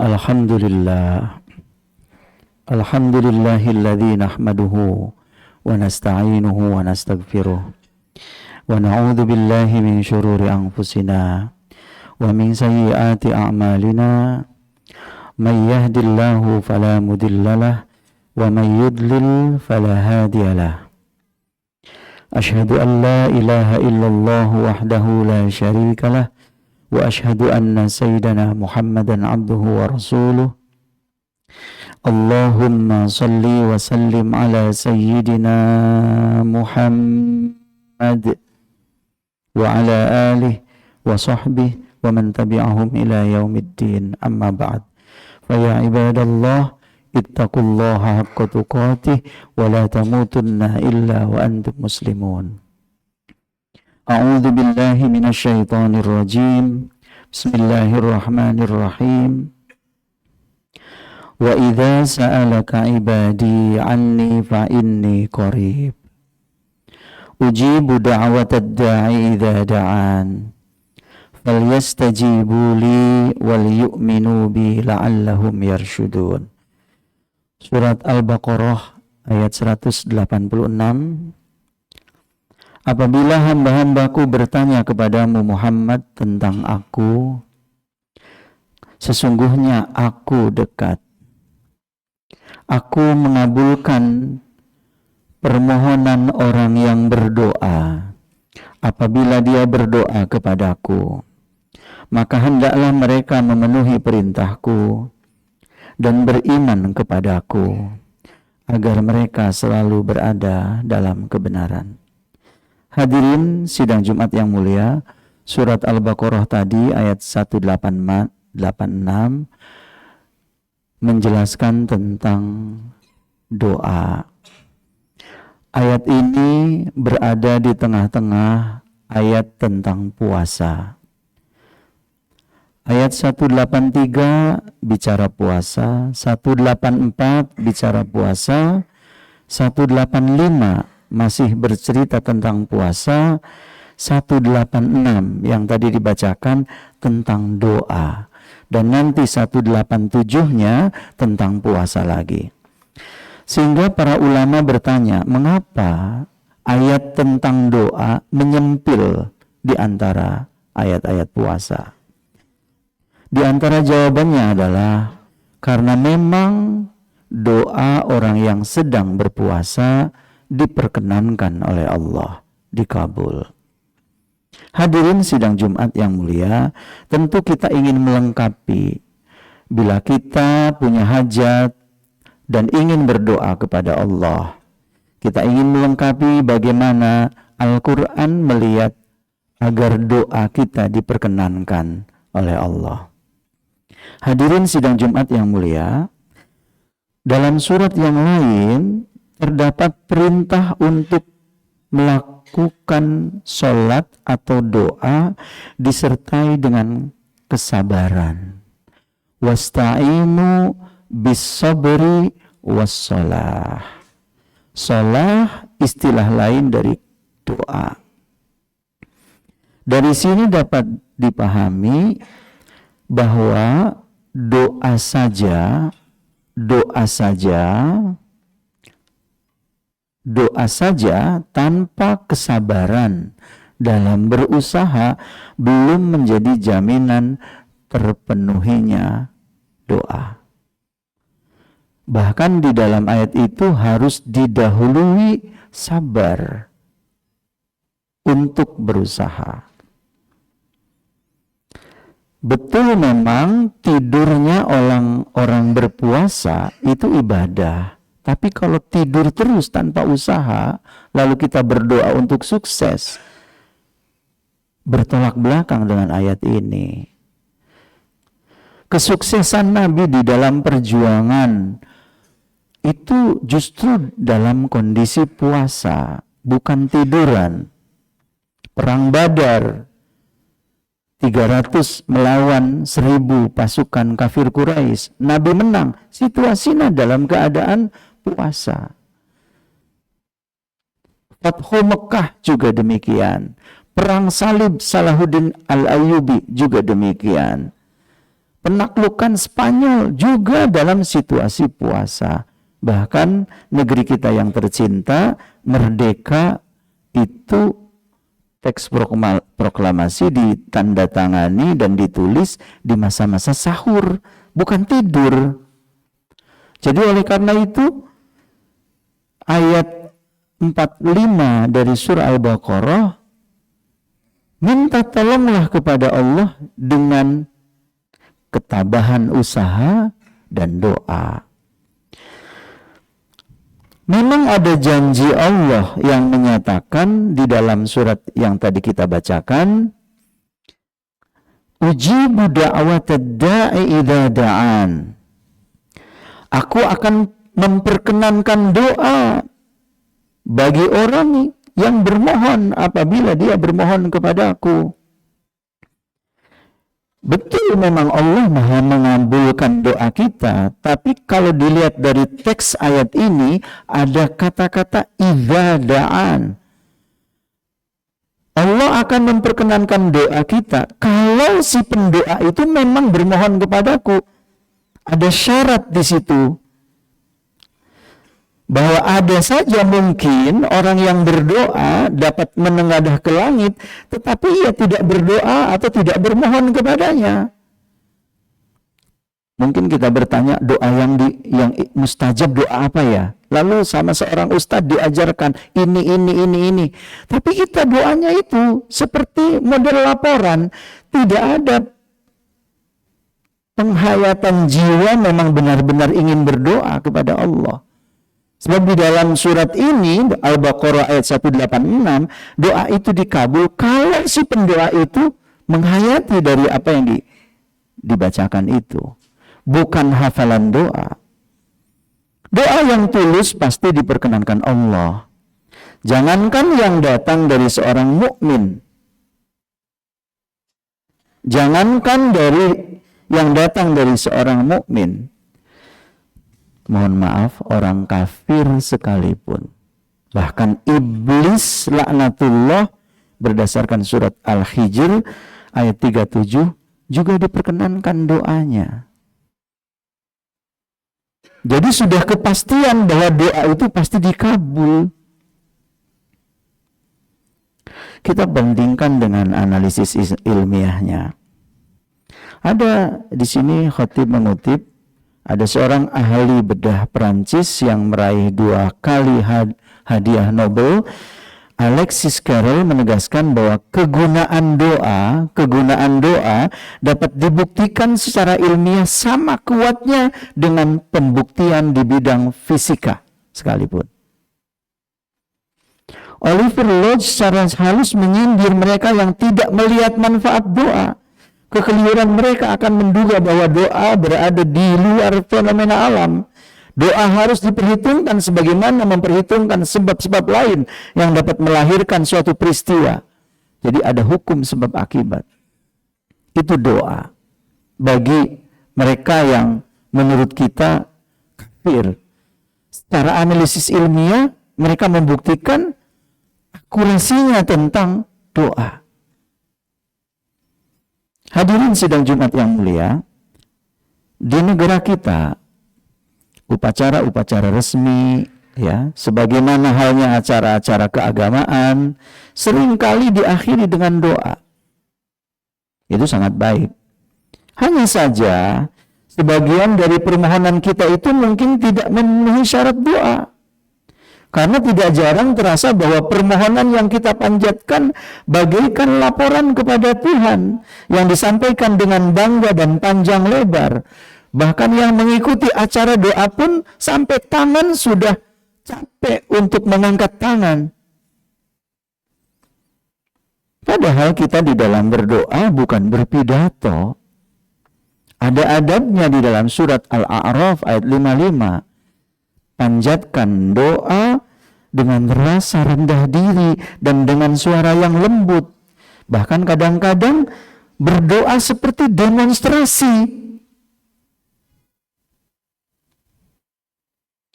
Alhamdulillah. Alhamdulillahilladzi nahmaduhu wa nasta'inuhu wa nastaghfiruh wa na'udzu billahi min syururi anfusina wa min sayyiati a'malina. May yahdihillahu fala mudhillalah wa may yudlil fala hadiyalah. Asyhadu an la ilaha illallah wahdahu la syarikalah wa asyhadu anna sayyidana Muhammadan abduhu wa rasuluh. Allahumma salli wa sallim ala sayyidina Muhammad wa ala alihi wa sahbihi wa man tabi'ahum ila yaumiddin, amma ba'd. Fa ya ibadallah, ittaqullaha haqqa tuqatih wa la tamutunna illa wa antum muslimun. A'udzu billahi minasy syaithanir rajim. Bismillahirrahmanirrahim. Wa idza sa'alaka ibadi anni fa inni qarib ujibu da'watad da'i idza da'an falyastajibu li wal yu'minu bi la'allahum yarshudun. Surat Al-Baqarah ayat 186. Apabila hamba-hambaku bertanya kepadamu Muhammad tentang aku, sesungguhnya aku dekat. Aku mengabulkan permohonan orang yang berdoa. Apabila dia berdoa kepadaku, maka hendaklah mereka memenuhi perintahku dan beriman kepadaku, agar mereka selalu berada dalam kebenaran. Hadirin sidang Jumat yang mulia, surat Al-Baqarah tadi ayat 186 menjelaskan tentang doa. Ayat ini berada di tengah-tengah ayat tentang puasa. Ayat 183 bicara puasa, 184 bicara puasa, 185 masih bercerita tentang puasa, 186 yang tadi dibacakan tentang doa. Dan nanti 187-nya tentang puasa lagi. Sehingga para ulama bertanya, mengapa ayat tentang doa menyempil di antara ayat-ayat puasa? Di antara jawabannya adalah karena memang doa orang yang sedang berpuasa diperkenankan oleh Allah, dikabul. Hadirin sidang Jumat yang mulia, tentu kita ingin melengkapi bila kita punya hajat dan ingin berdoa kepada Allah. Kita ingin melengkapi bagaimana Al-Quran melihat agar doa kita diperkenankan oleh Allah. Hadirin sidang Jumat yang mulia, dalam surat yang lain terdapat perintah untuk melakukan sholat atau doa disertai dengan kesabaran. Wasta'inu bis-sabri was-shalah. Shalah istilah lain dari doa. Dari sini dapat dipahami bahwa doa saja tanpa kesabaran dalam berusaha belum menjadi jaminan terpenuhinya doa. Bahkan di dalam ayat itu harus didahului sabar untuk berusaha. Betul memang tidurnya orang berpuasa itu ibadah. Tapi kalau tidur terus tanpa usaha, lalu kita berdoa untuk sukses, bertolak belakang dengan ayat ini. Kesuksesan Nabi di dalam perjuangan itu justru dalam kondisi puasa, bukan tiduran. Perang Badar, 300 melawan 1000 pasukan kafir Quraisy. Nabi menang, situasinya dalam keadaan puasa. Fathu Mekah juga demikian. Perang salib Salahuddin Al-Ayyubi juga demikian. penaklukan Spanyol juga dalam situasi puasa. Bahkan negeri kita yang tercinta, merdeka, itu teks proklamasi ditandatangani dan ditulis di masa-masa sahur, bukan tidur. Jadi oleh karena itu, ayat 45 dari surah Al-Baqarah, minta tolonglah kepada Allah dengan ketabahan usaha dan doa. Memang ada janji Allah yang menyatakan di dalam surat yang tadi kita bacakan, ujibu da'watad da'i idza da'an. Aku akan memperkenankan doa bagi orang yang bermohon apabila dia bermohon kepadaku. Betul, memang Allah Maha mengabulkan doa kita, tapi kalau dilihat dari teks ayat ini ada kata-kata idza da'an. Allah akan memperkenankan doa kita kalau si pendoa itu memang bermohon kepadaku. Ada syarat di situ. Bahwa ada saja mungkin orang yang berdoa dapat menengadah ke langit, tetapi ia tidak berdoa atau tidak bermohon kepadanya. Mungkin kita bertanya, doa yang mustajab doa apa ya? Lalu sama seorang ustadz diajarkan ini. Tapi kita doanya itu seperti model laporan, tidak ada penghayatan jiwa memang benar-benar ingin berdoa kepada Allah. Sebab di dalam surat ini, Al-Baqarah ayat 186, doa itu dikabul kalau si pendoa itu menghayati dari apa yang dibacakan itu. Bukan hafalan doa. Doa yang tulus pasti diperkenankan Allah. Jangankan yang datang dari seorang mukmin. Jangankan yang datang dari seorang mukmin. Mohon maaf, orang kafir sekalipun. Bahkan iblis laknatullah berdasarkan surat Al-Hijr ayat 37 juga diperkenankan doanya. Jadi sudah kepastian bahwa doa itu pasti dikabul. Kita bandingkan dengan analisis ilmiahnya. Ada di sini khatib mengutip, ada seorang ahli bedah Perancis yang meraih 2 kali hadiah Nobel, Alexis Carrel, menegaskan bahwa kegunaan doa dapat dibuktikan secara ilmiah sama kuatnya dengan pembuktian di bidang fisika sekalipun. Oliver Lodge secara halus menyindir mereka yang tidak melihat manfaat doa. Kekeliruan mereka akan menduga bahwa doa berada di luar fenomena alam. Doa harus diperhitungkan sebagaimana memperhitungkan sebab-sebab lain yang dapat melahirkan suatu peristiwa. Jadi ada hukum sebab akibat. Itu doa. Bagi mereka yang menurut kita kafir. Secara analisis ilmiah, mereka membuktikan akurasinya tentang doa. Hadirin sidang Jumat yang mulia, di negara kita upacara-upacara resmi, ya, sebagaimana halnya acara-acara keagamaan, seringkali diakhiri dengan doa. Itu sangat baik. Hanya saja sebagian dari permohonan kita itu mungkin tidak memenuhi syarat doa. Karena tidak jarang terasa bahwa permohonan yang kita panjatkan bagaikan laporan kepada Tuhan yang disampaikan dengan bangga dan panjang lebar. Bahkan yang mengikuti acara doa pun sampai tangan sudah capek untuk mengangkat tangan. Padahal kita di dalam berdoa bukan berpidato. Ada adabnya di dalam surat Al-A'raf ayat 55. Panjatkan doa dengan rasa rendah diri dan dengan suara yang lembut. Bahkan kadang-kadang berdoa seperti demonstrasi.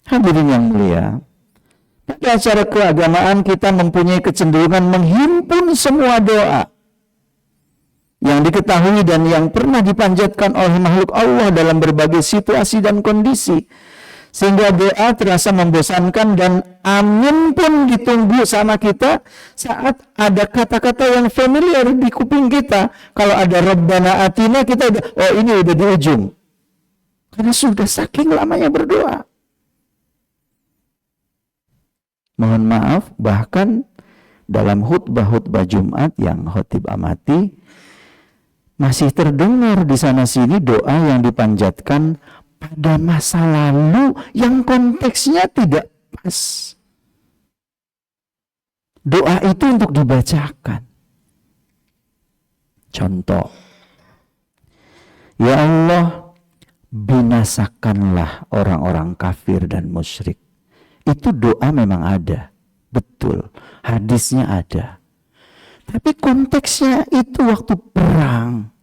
Hadirin yang mulia, pada acara keagamaan kita mempunyai kecenderungan menghimpun semua doa yang diketahui dan yang pernah dipanjatkan oleh makhluk Allah dalam berbagai situasi dan kondisi, sehingga doa terasa membosankan dan amin pun ditunggu sama kita saat ada kata-kata yang familiar di kuping kita. Kalau ada Rabbana Atina, kita udah, oh ini udah di ujung, karena sudah saking lamanya berdoa. Mohon maaf, bahkan dalam khutbah-khutbah Jumat yang khotib amati, masih terdengar di sana sini doa yang dipanjatkan pada masa lalu yang konteksnya tidak pas. Doa itu untuk dibacakan. Contoh, ya Allah, binasakanlah orang-orang kafir dan musyrik. Itu doa memang ada, betul, hadisnya ada. Tapi konteksnya itu waktu perang,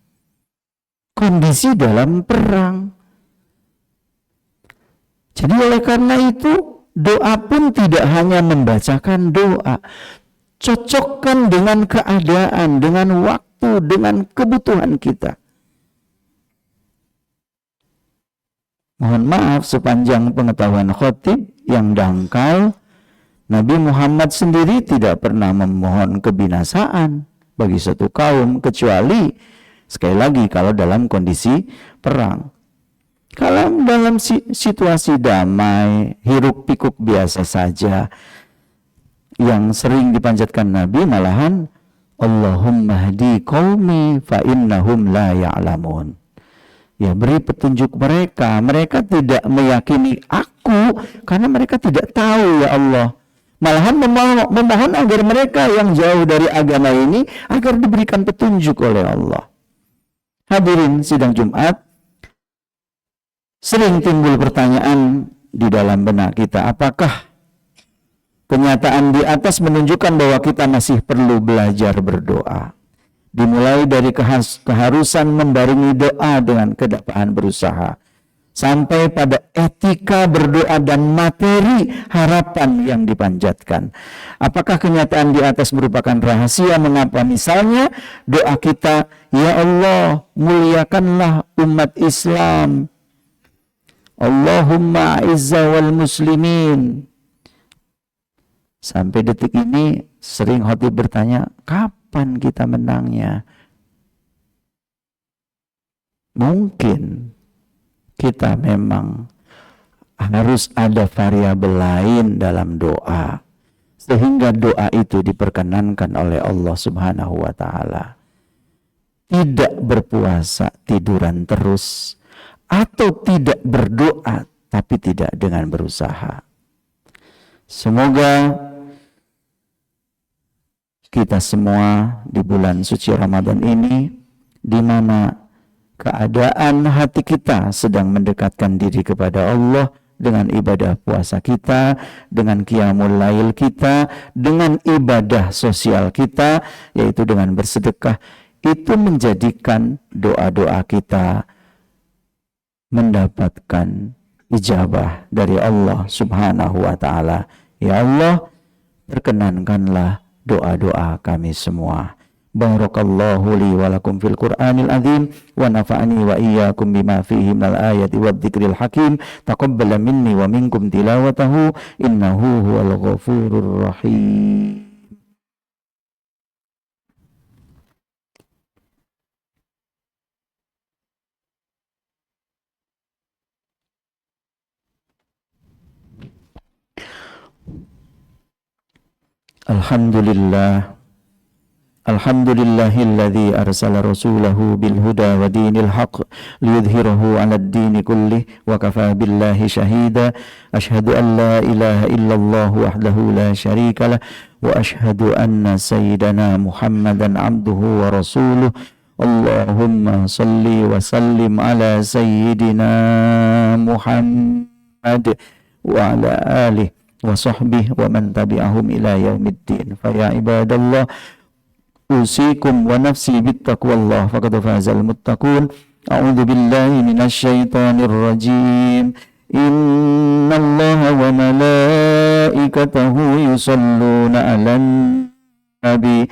kondisi dalam perang. Jadi oleh karena itu, doa pun tidak hanya membacakan doa, cocokkan dengan keadaan, dengan waktu, dengan kebutuhan kita. Mohon maaf, sepanjang pengetahuan khotib yang dangkal, Nabi Muhammad sendiri tidak pernah memohon kebinasaan bagi suatu kaum, kecuali sekali lagi kalau dalam kondisi perang. Kalau dalam situasi damai, hiruk pikuk biasa saja, yang sering dipanjatkan Nabi malahan Allahumma hdi qaumi fa innahum la ya'lamun. Ya, beri petunjuk mereka. Mereka tidak meyakini aku karena mereka tidak tahu, ya Allah. Malahan memohon agar mereka yang jauh dari agama ini agar diberikan petunjuk oleh Allah. Hadirin sidang Jumat, sering timbul pertanyaan di dalam benak kita, apakah kenyataan di atas menunjukkan bahwa kita masih perlu belajar berdoa? Dimulai dari keharusan membarengi doa dengan kedakwaan berusaha, sampai pada etika berdoa dan materi harapan yang dipanjatkan. Apakah kenyataan di atas merupakan rahasia mengapa misalnya doa kita, ya Allah, muliakanlah umat Islam, Allahumma a'izza wal muslimin. Sampai detik ini sering khotib bertanya, kapan kita menangnya? Mungkin kita memang harus ada variabel lain dalam doa, sehingga doa itu diperkenankan oleh Allah Subhanahu wa Ta'ala. Tidak berpuasa tiduran terus, atau tidak berdoa tapi tidak dengan berusaha. Semoga kita semua di bulan suci Ramadan ini, di mana keadaan hati kita sedang mendekatkan diri kepada Allah dengan ibadah puasa kita, dengan qiyamul lail kita, dengan ibadah sosial kita, yaitu dengan bersedekah, itu menjadikan doa-doa kita mendapatkan ijabah dari Allah Subhanahu wa Ta'ala. Ya Allah, perkenankanlah doa-doa kami semua. Barakallahu li wa lakum fil Qur'anil azim wa nafa'ani wa iyyakum bima fihi minal ayati wadh-dhikril hakim. Taqabbal minni wa minkum tilawatahu innahu huwal ghafurur rahim. Alhamdulillah, alhamdulillahilladzi arsala rasulahu bil huda wa dinil haqq liyudhhirahu 'alad dini kullih wa kafaa billahi shahida. Asyhadu an la ilaha illallah wahdahu la syarika lah wa asyhadu anna sayyidana Muhammadan 'abduhu wa rasuluh. Allahumma salli wa sallim ala sayyidina Muhammad wa ala alihi wa sahbihi wa man tabi'ahum ila yaumiddin. Fa ya ibadallah, usikum wa nafsi bittaqwallah faqad fazal muttaqun. A'udzu billahi minasy syaithanir rajim. Innallaha wa malaikatahu yusholluna 'alan nabi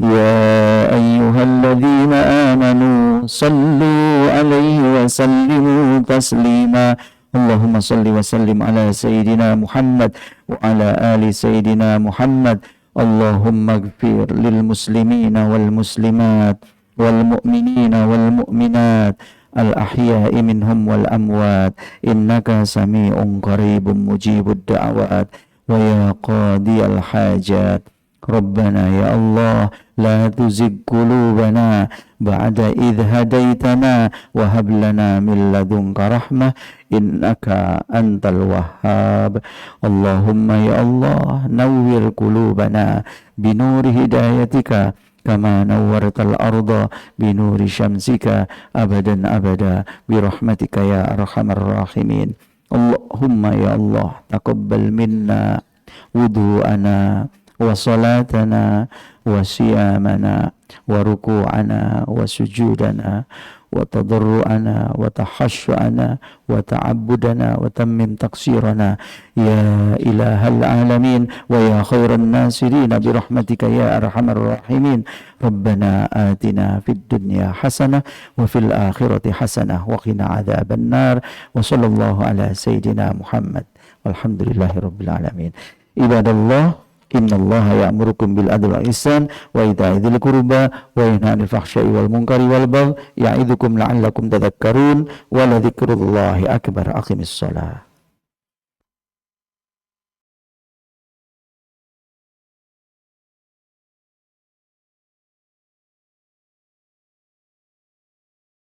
يا أيها الذين آمنوا صلوا عليه وسلموا تسليما اللهم صل وسلم على سيدنا محمد وعلى آل سيدنا محمد اللهم اغفر للمسلمين والمسلمات والمؤمنين والمؤمنات الأحياء منهم والأموات إنك سميع قريب مجيب الدعوات ويا قاضي الحاجات ربنا يا الله لا تزغ قلوبنا بعد إذ هديتنا وهب لنا من لدنك رحمة إنك أنت الوهاب اللهم يا الله نور قلوبنا بنور هدايتك كما نورت الأرض بنور شمسك أبدا أبدا برحمتك يا أرحم الراحمين اللهم يا الله تقبل منا وضوءنا وصلاتنا وصيامنا وركوعنا وسجودنا وتضرعنا وتخشعنا وتعبدنا وتمم تقصيرنا يا إله العالمين ويا خير الناصرين برحمتك يا أرحم الراحمين ربنا آتنا في الدنيا حسنة وفي الآخرة حسنة وقنا عذاب النار وصلى الله على سيدنا محمد والحمد لله رب العالمين عباد الله Innallaha ya'murukum bil adli wal ihsan wa ita'i dzil qurba wa yanha 'anil fahsya'i wal munkari wal baghi ya'idukum la'allakum tadhakkarun wa la dzikrullahi akbar. Aqimissalah.